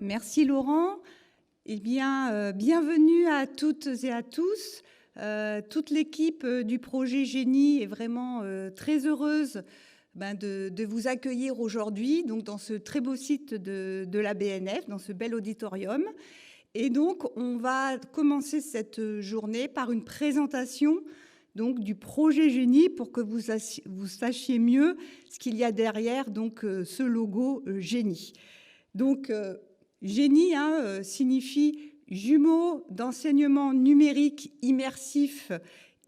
Merci Laurent. Eh bien, bienvenue à toutes et à tous. Toute l'équipe du projet Génie est vraiment très heureuse de vous accueillir aujourd'hui donc dans ce très beau site de la BNF, dans ce bel auditorium. Et donc, on va commencer cette journée par une présentation donc, du projet Génie pour que vous sachiez mieux ce qu'il y a derrière donc, ce logo Génie. Donc, Génie signifie jumeaux d'enseignement numérique immersif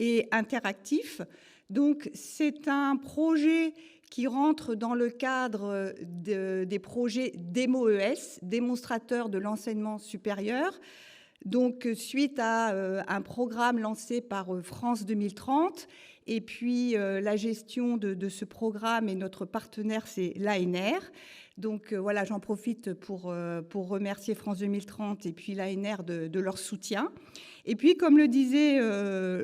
et interactif. Donc, c'est un projet qui rentre dans le cadre des projets DEMO-ES, démonstrateurs de l'enseignement supérieur. Donc, suite à un programme lancé par France 2030, et puis la gestion de ce programme et notre partenaire, c'est l'ANR. Donc voilà, j'en profite pour remercier France 2030 et puis l'ANR de leur soutien. Et puis, comme le disait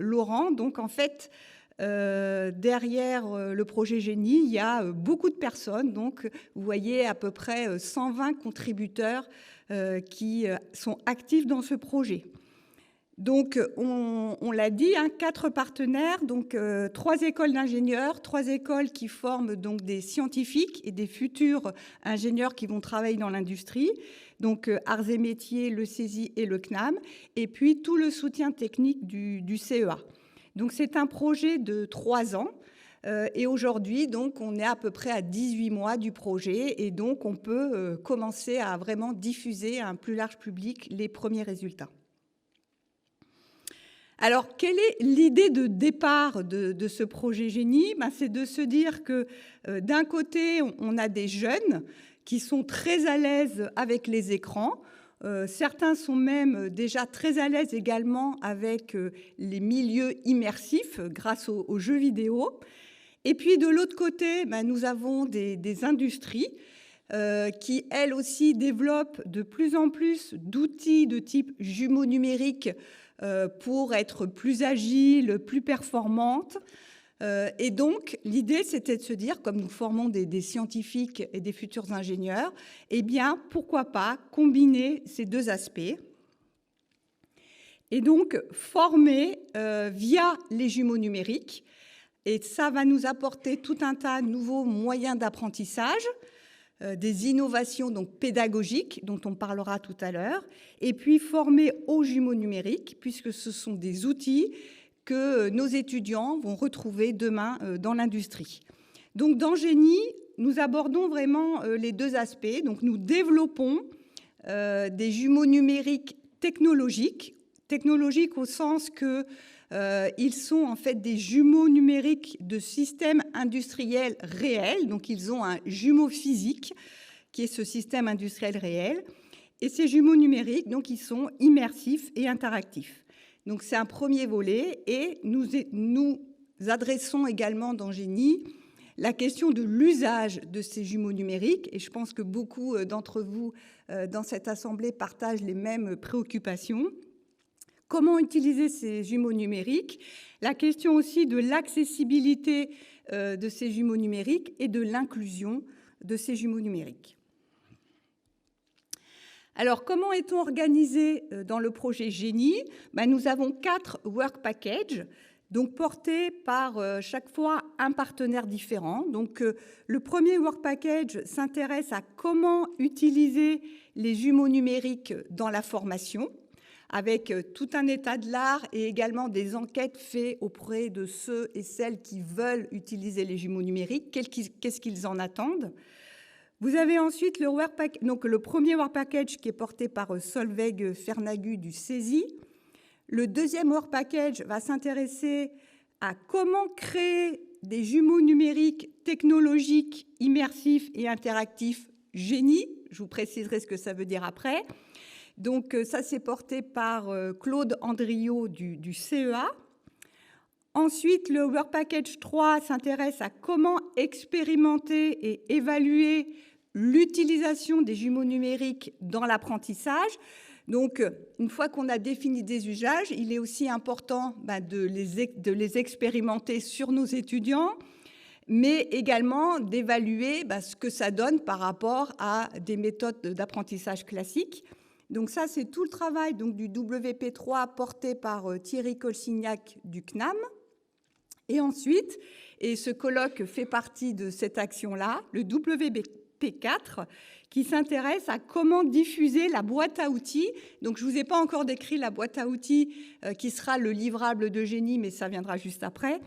Laurent, donc en fait, derrière le projet Génie, il y a beaucoup de personnes. Donc, vous voyez à peu près 120 contributeurs qui sont actifs dans ce projet. Donc, on l'a dit, 4 partenaires, donc 3 écoles d'ingénieurs, 3 écoles qui forment donc des scientifiques et des futurs ingénieurs qui vont travailler dans l'industrie, donc Arts et Métiers, le CESI et le CNAM, et puis tout le soutien technique du CEA. Donc, c'est un projet de 3 ans. Et aujourd'hui, donc, on est à peu près à 18 mois du projet et donc on peut commencer à vraiment diffuser à un plus large public les premiers résultats. Alors, quelle est l'idée de départ de ce projet Génie ? C'est de se dire que d'un côté, on a des jeunes qui sont très à l'aise avec les écrans. Certains sont même déjà très à l'aise également avec les milieux immersifs grâce aux jeux vidéo. Et puis, de l'autre côté, nous avons des industries qui, elles aussi, développent de plus en plus d'outils de type jumeaux numériques pour être plus agile, plus performante. Et donc, l'idée, c'était de se dire, comme nous formons des scientifiques et des futurs ingénieurs, eh bien, pourquoi pas combiner ces deux aspects et donc former via les jumeaux numériques. Et ça va nous apporter tout un tas de nouveaux moyens d'apprentissage, des innovations donc pédagogiques dont on parlera tout à l'heure, et puis former aux jumeaux numériques, puisque ce sont des outils que nos étudiants vont retrouver demain dans l'industrie. Donc dans Génie, nous abordons vraiment les deux aspects. Donc nous développons des jumeaux numériques technologiques au sens que ils sont en fait des jumeaux numériques de systèmes industriels réels. Donc, ils ont un jumeau physique qui est ce système industriel réel. Et ces jumeaux numériques, donc, ils sont immersifs et interactifs. Donc, c'est un premier volet. Et nous adressons également dans Génie la question de l'usage de ces jumeaux numériques. Et je pense que beaucoup d'entre vous dans cette assemblée partagent les mêmes préoccupations. Comment utiliser ces jumeaux numériques? La question aussi de l'accessibilité de ces jumeaux numériques et de l'inclusion de ces jumeaux numériques. Alors, comment est-on organisé dans le projet Génie? Nous avons 4 work packages, donc portés par chaque fois un partenaire différent. Donc, le premier work package s'intéresse à comment utiliser les jumeaux numériques dans la formation, avec tout un état de l'art et également des enquêtes faites auprès de ceux et celles qui veulent utiliser les jumeaux numériques, qu'est-ce qu'ils en attendent. Vous avez ensuite le premier work package qui est porté par Solveig Fernagu du CESI. Le deuxième work package va s'intéresser à comment créer des jumeaux numériques technologiques, immersifs et interactifs Génie. Je vous préciserai ce que ça veut dire après. Donc, ça, c'est porté par Claude Andriot du CEA. Ensuite, le Work Package 3 s'intéresse à comment expérimenter et évaluer l'utilisation des jumeaux numériques dans l'apprentissage. Donc, une fois qu'on a défini des usages, il est aussi important de les expérimenter sur nos étudiants mais également d'évaluer ce que ça donne par rapport à des méthodes d'apprentissage classiques. Donc ça, c'est tout le travail donc, du WP3 porté par Thierry Colsignac du CNAM. Et ensuite, et ce colloque fait partie de cette action-là, le WP4, qui s'intéresse à comment diffuser la boîte à outils. Donc, je ne vous ai pas encore décrit la boîte à outils qui sera le livrable de génie, mais ça viendra juste après.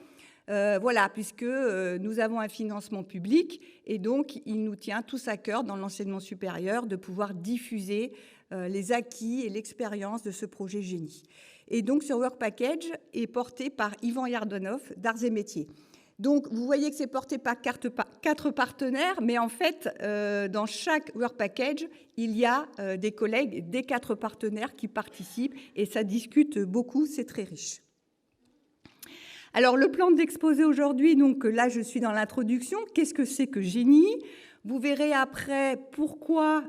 Voilà, puisque nous avons un financement public et donc il nous tient tous à cœur dans l'enseignement supérieur de pouvoir diffuser les acquis et l'expérience de ce projet génie. Et donc ce Work Package est porté par Yvan Yardonov d'Arts et Métiers. Donc vous voyez que c'est porté par 4 partenaires, mais en fait dans chaque Work Package, il y a des collègues des 4 partenaires qui participent et ça discute beaucoup, c'est très riche. Alors, le plan d'exposé aujourd'hui, donc là, je suis dans l'introduction. Qu'est-ce que c'est que génie? Vous verrez après pourquoi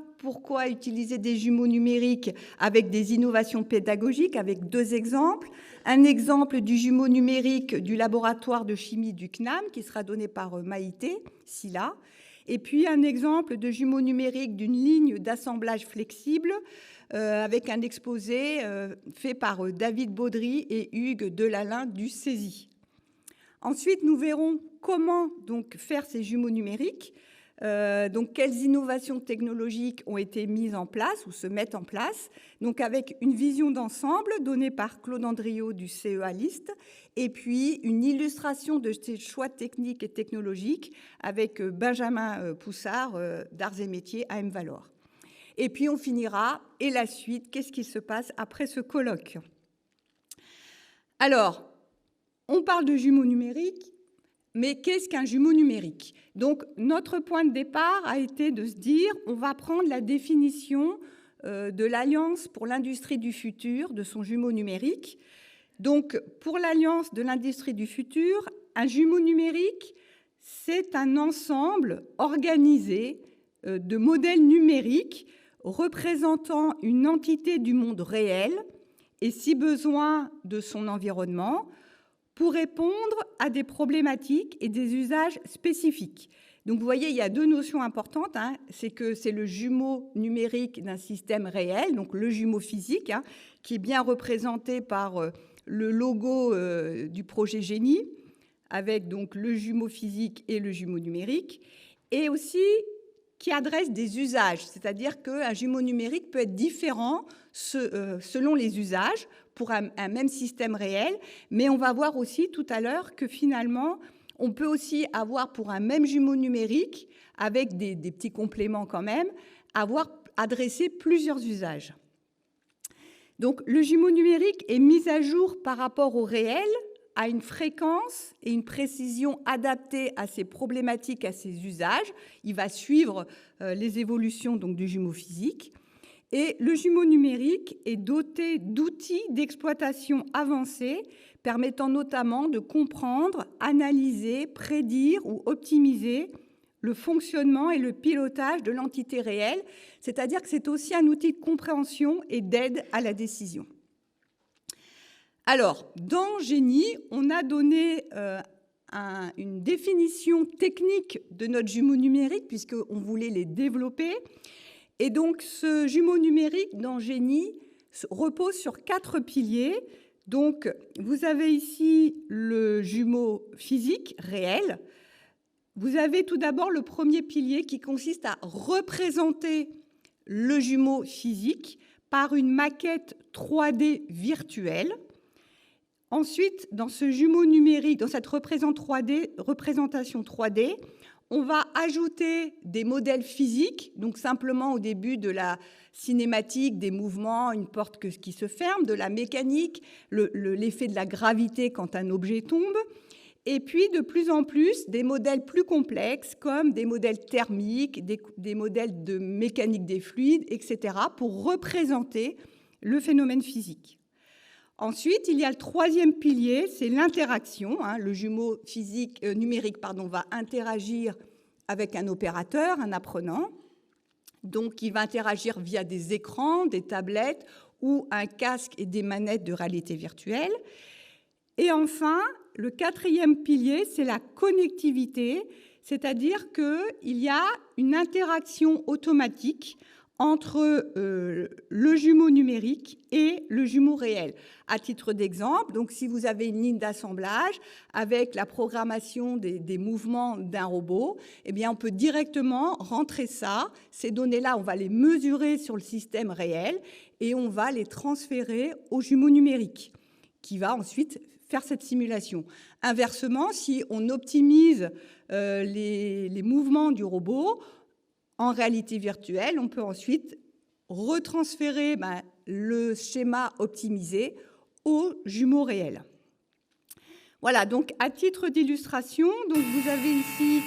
utiliser des jumeaux numériques avec des innovations pédagogiques, avec 2 exemples. Un exemple du jumeau numérique du laboratoire de chimie du CNAM, qui sera donné par Maïté Silla. Et puis, un exemple de jumeau numérique d'une ligne d'assemblage flexible avec un exposé fait par David Baudry et Hugues Delalin du CESI. Ensuite, nous verrons comment donc, faire ces jumeaux numériques, donc quelles innovations technologiques ont été mises en place ou se mettent en place, donc avec une vision d'ensemble donnée par Claude Andriot du CEA List, et puis une illustration de ces choix techniques et technologiques avec Benjamin Poussard d'Arts et Métiers AM Valor. Et puis on finira, et la suite, qu'est-ce qui se passe après ce colloque? Alors, on parle de jumeaux numériques, mais qu'est-ce qu'un jumeau numérique? Donc, notre point de départ a été de se dire, on va prendre la définition de l'Alliance pour l'industrie du futur, de son jumeau numérique. Donc, pour l'Alliance de l'industrie du futur, un jumeau numérique, c'est un ensemble organisé de modèles numériques représentant une entité du monde réel et, si besoin, de son environnement, pour répondre à des problématiques et des usages spécifiques. Donc, vous voyez, il y a 2 notions importantes. C'est que c'est le jumeau numérique d'un système réel, donc le jumeau physique, qui est bien représenté par le logo du projet Génie, avec donc le jumeau physique et le jumeau numérique, et aussi qui adresse des usages, c'est-à-dire qu'un jumeau numérique peut être différent selon les usages pour un même système réel, mais on va voir aussi tout à l'heure que finalement, on peut aussi avoir pour un même jumeau numérique, avec des petits compléments quand même, avoir adressé plusieurs usages. Donc le jumeau numérique est mis à jour par rapport au réel, à une fréquence et une précision adaptées à ces problématiques, à ces usages. Il va suivre les évolutions donc, du jumeau physique. Et le jumeau numérique est doté d'outils d'exploitation avancés, permettant notamment de comprendre, analyser, prédire ou optimiser le fonctionnement et le pilotage de l'entité réelle, c'est-à-dire que c'est aussi un outil de compréhension et d'aide à la décision. Alors, dans Génie, on a donné une définition technique de notre jumeau numérique, puisqu'on voulait les développer. Et donc, ce jumeau numérique dans Génie repose sur 4 piliers. Donc, vous avez ici le jumeau physique réel. Vous avez tout d'abord le premier pilier qui consiste à représenter le jumeau physique par une maquette 3D virtuelle. Ensuite, dans ce jumeau numérique, dans cette représentation 3D, on va ajouter des modèles physiques, donc simplement au début de la cinématique, des mouvements, une porte qui se ferme, de la mécanique, l'effet de la gravité quand un objet tombe, et puis de plus en plus des modèles plus complexes comme des modèles thermiques, des modèles de mécanique des fluides, etc., pour représenter le phénomène physique. Ensuite, il y a le troisième pilier, c'est l'interaction. Le jumeau numérique va interagir avec un opérateur, un apprenant. Donc, il va interagir via des écrans, des tablettes ou un casque et des manettes de réalité virtuelle. Et enfin, le quatrième pilier, c'est la connectivité, c'est-à-dire qu'il y a une interaction automatique entre le jumeau numérique et le jumeau réel. À titre d'exemple, donc si vous avez une ligne d'assemblage avec la programmation des mouvements d'un robot, eh bien on peut directement rentrer ça. Ces données-là, on va les mesurer sur le système réel et on va les transférer au jumeau numérique qui va ensuite faire cette simulation. Inversement, si on optimise les mouvements du robot, en réalité virtuelle, on peut ensuite retransférer le schéma optimisé au jumeau réel. Voilà, donc à titre d'illustration, donc vous avez ici,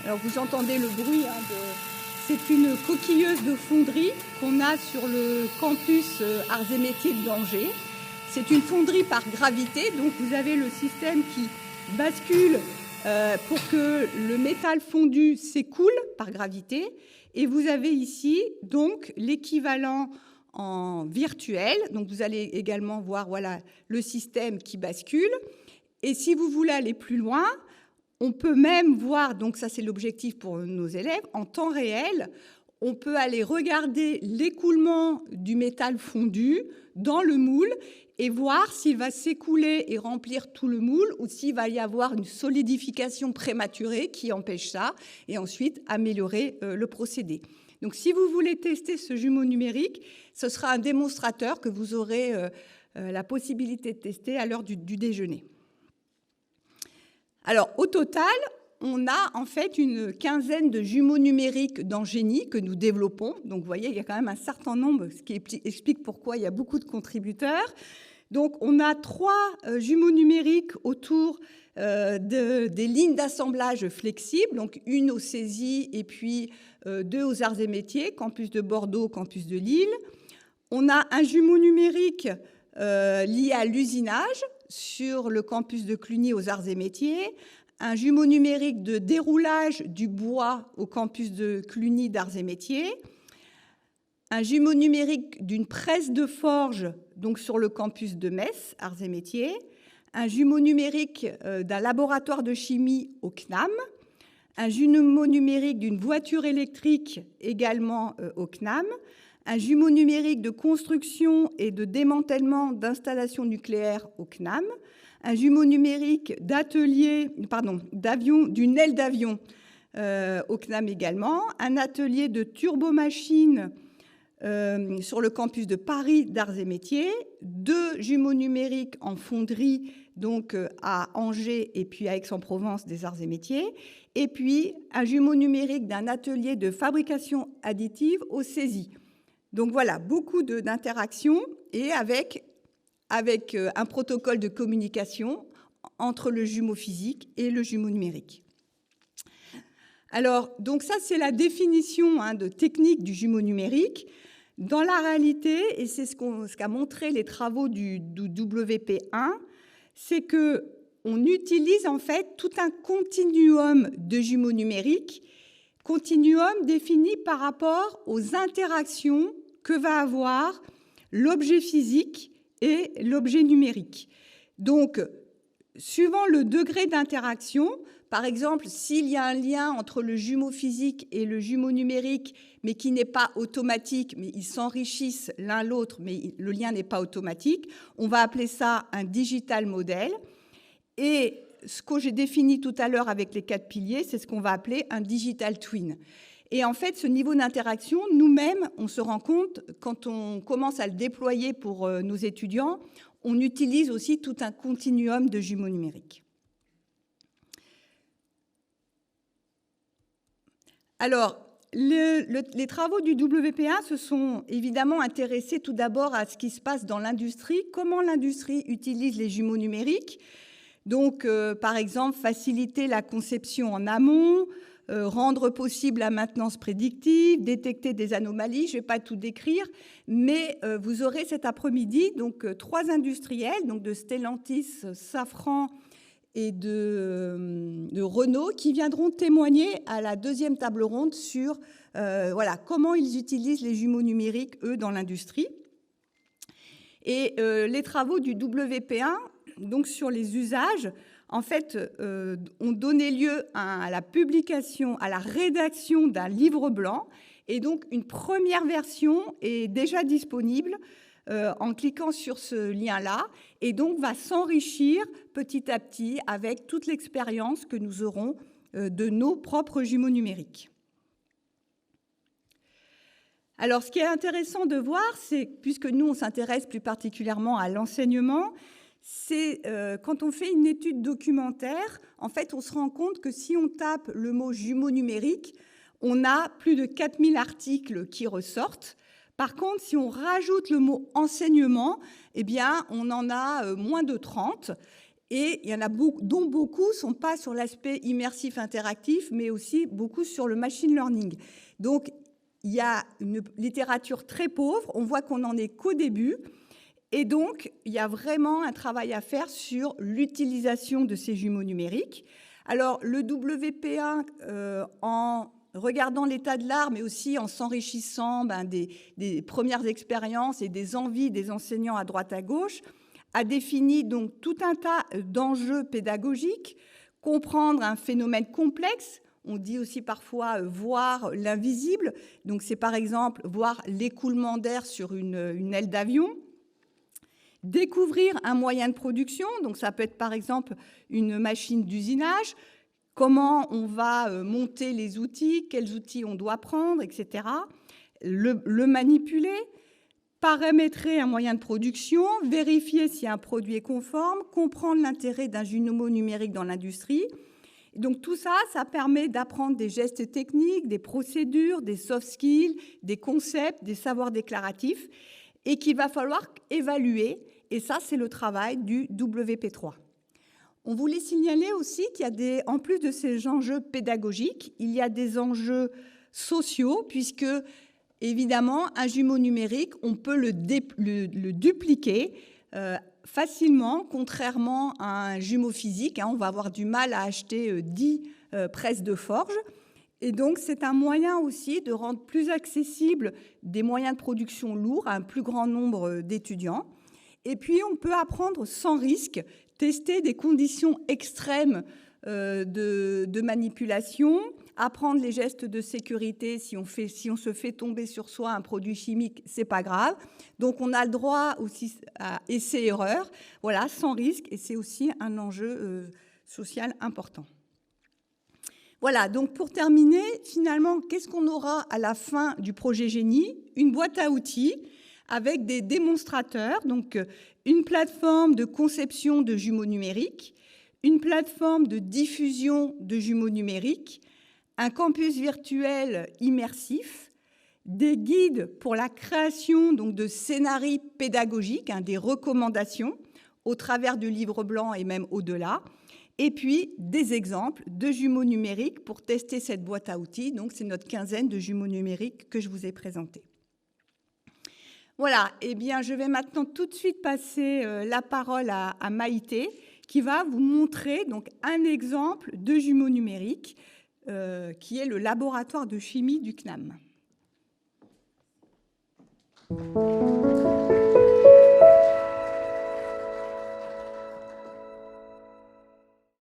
alors vous entendez le bruit, c'est une coquilleuse de fonderie qu'on a sur le campus Arts et Métiers d'Angers. C'est une fonderie par gravité, donc vous avez le système qui bascule pour que le métal fondu s'écoule par gravité. Et vous avez ici donc l'équivalent en virtuel. Donc vous allez également voir voilà, le système qui bascule. Et si vous voulez aller plus loin, on peut même voir, donc ça c'est l'objectif pour nos élèves, en temps réel, on peut aller regarder l'écoulement du métal fondu dans le moule et voir s'il va s'écouler et remplir tout le moule ou s'il va y avoir une solidification prématurée qui empêche ça et ensuite améliorer le procédé. Donc si vous voulez tester ce jumeau numérique, ce sera un démonstrateur que vous aurez la possibilité de tester à l'heure du déjeuner. Alors au total, on a en fait une quinzaine de jumeaux numériques dans Génie que nous développons. Donc vous voyez, il y a quand même un certain nombre, ce qui explique pourquoi il y a beaucoup de contributeurs. Donc on a 3 jumeaux numériques autour des lignes d'assemblage flexibles, donc une au CESI et puis 2 aux Arts et Métiers, campus de Bordeaux, campus de Lille. On a un jumeau numérique lié à l'usinage sur le campus de Cluny aux Arts et Métiers, un jumeau numérique de déroulage du bois au campus de Cluny d'Arts et Métiers, un jumeau numérique d'une presse de forge donc sur le campus de Metz, Arts et Métiers, un jumeau numérique d'un laboratoire de chimie au CNAM, un jumeau numérique d'une voiture électrique également au CNAM, un jumeau numérique de construction et de démantèlement d'installations nucléaires au CNAM, un jumeau numérique d'avion, d'une aile d'avion au CNAM également, un atelier de turbomachine sur le campus de Paris d'Arts et Métiers, 2 jumeaux numériques en fonderie, donc à Angers et puis à Aix-en-Provence des Arts et Métiers, et puis un jumeau numérique d'un atelier de fabrication additive au CESI. Donc voilà, beaucoup d'interactions et avec un protocole de communication entre le jumeau physique et le jumeau numérique. Alors, donc ça, c'est la définition de technique du jumeau numérique. Dans la réalité, et c'est ce qu'a montré les travaux du WP1, c'est qu'on utilise en fait tout un continuum de jumeaux numériques, continuum défini par rapport aux interactions que va avoir l'objet physique et l'objet numérique. Donc, suivant le degré d'interaction, par exemple, s'il y a un lien entre le jumeau physique et le jumeau numérique, mais qui n'est pas automatique, mais ils s'enrichissent l'un l'autre, mais le lien n'est pas automatique, on va appeler ça un digital model. Et ce que j'ai défini tout à l'heure avec les 4 piliers, c'est ce qu'on va appeler un digital twin. Et en fait, ce niveau d'interaction, nous-mêmes, on se rend compte, quand on commence à le déployer pour nos étudiants, on utilise aussi tout un continuum de jumeaux numériques. Alors, les travaux du WP1 se sont évidemment intéressés tout d'abord à ce qui se passe dans l'industrie, comment l'industrie utilise les jumeaux numériques. Donc, par exemple, faciliter la conception en amont, rendre possible la maintenance prédictive, détecter des anomalies. Je ne vais pas tout décrire, mais vous aurez cet après-midi donc 3 industriels, donc de Stellantis, Safran et de Renault, qui viendront témoigner à la 2e table ronde sur voilà, comment ils utilisent les jumeaux numériques, eux, dans l'industrie. Et les travaux du WP1 donc sur les usages, en fait, ont donné lieu à la publication, à la rédaction d'un livre blanc. Et donc, une première version est déjà disponible en cliquant sur ce lien-là, et donc va s'enrichir petit à petit avec toute l'expérience que nous aurons de nos propres jumeaux numériques. Alors, ce qui est intéressant de voir, c'est, puisque nous, on s'intéresse plus particulièrement à l'enseignement, c'est quand on fait une étude documentaire, en fait, on se rend compte que si on tape le mot jumeaux numériques, on a plus de 4000 articles qui ressortent. Par contre, si on rajoute le mot enseignement, eh bien, on en a moins de 30. Et il y en a beaucoup, dont beaucoup ne sont pas sur l'aspect immersif interactif, mais aussi beaucoup sur le machine learning. Donc, il y a une littérature très pauvre. On voit qu'on n'en est qu'au début. Et donc, il y a vraiment un travail à faire sur l'utilisation de ces jumeaux numériques. Alors, le WP1, en regardant l'état de l'art, mais aussi en s'enrichissant des premières expériences et des envies des enseignants à droite à gauche, a défini donc tout un tas d'enjeux pédagogiques, comprendre un phénomène complexe. On dit aussi parfois voir l'invisible. Donc, c'est par exemple voir l'écoulement d'air sur une aile d'avion. Découvrir un moyen de production, donc ça peut être par exemple une machine d'usinage, comment on va monter les outils, quels outils on doit prendre, etc. Le manipuler, paramétrer un moyen de production, vérifier si un produit est conforme, comprendre l'intérêt d'un jumeau numérique dans l'industrie. Donc tout ça, ça permet d'apprendre des gestes techniques, des procédures, des soft skills, des concepts, des savoirs déclaratifs, et qu'il va falloir évaluer. Et ça, c'est le travail du WP3. On voulait signaler aussi qu'il y a en plus de ces enjeux pédagogiques, il y a des enjeux sociaux, puisque, évidemment, un jumeau numérique, on peut le dupliquer facilement, contrairement à un jumeau physique. On va avoir du mal à acheter 10 presses de forge. Et donc, c'est un moyen aussi de rendre plus accessibles des moyens de production lourds à un plus grand nombre d'étudiants. Et puis, on peut apprendre sans risque, tester des conditions extrêmes de manipulation, apprendre les gestes de sécurité. Si on se fait tomber sur soi un produit chimique, c'est pas grave. Donc, on a le droit aussi à essai-erreur, voilà, sans risque. Et c'est aussi un enjeu social important. Voilà, donc pour terminer, finalement, qu'est-ce qu'on aura à la fin du projet Génie? Une boîte à outils avec des démonstrateurs, donc une plateforme de conception de jumeaux numériques, une plateforme de diffusion de jumeaux numériques, un campus virtuel immersif, des guides pour la création donc, de scénarios pédagogiques, des recommandations au travers du livre blanc et même au-delà, et puis des exemples de jumeaux numériques pour tester cette boîte à outils. Donc, c'est notre quinzaine de jumeaux numériques que je vous ai présentés. Voilà, eh bien, je vais maintenant tout de suite passer la parole à Maïté, qui va vous montrer donc, un exemple de jumeaux numériques, qui est le laboratoire de chimie du CNAM.